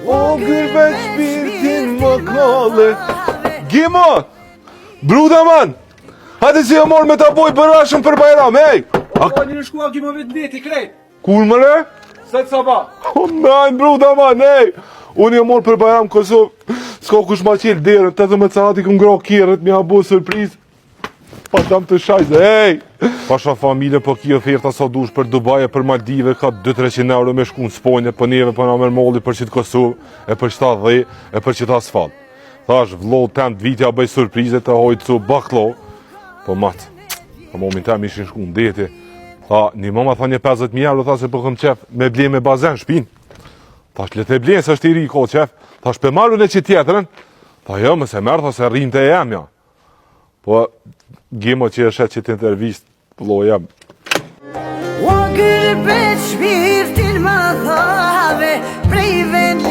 O gërbe shpirtin më kalle. Gimo! Bruda man! Hajde si e mor me ta boj bërashëm për Bajram, hej! O një shkua Gimo vetë ndeti krejt. Kur më le? Se të saba. O najnë bruda man, hej! Unë e mor për Bajram Kosovë. S'ka kush ma qelë derën, 18 sati këm ngra kjerët, mi ha bo surpriz. Pa dam të shajze, hej! Pasha familje po kjo oferta sa dush për Dubai e për Maldive, ka 200-300 euro me shku në Sponje, për neve për na merr molli për qitë Kosovë, e për qita dhe, e për qita asfalt. Thash, vlo, tem të vitja bëj surprizet të hojtë su baklo. Po matë, po momin tem ishin shku në deti. Tha, një mama tha një 50.000 euro, tha se po këm qef me ble me bazen shpin. Thash, le të blenë se është i ri ko qef. Thash, pe marru në që tjetërën. Tha, jo, mëse merë, tha se rrim të e emja. Po, Gimo që e shet që t'intervist, pëllo jam. O gërbet shpirtin më thave, prej vend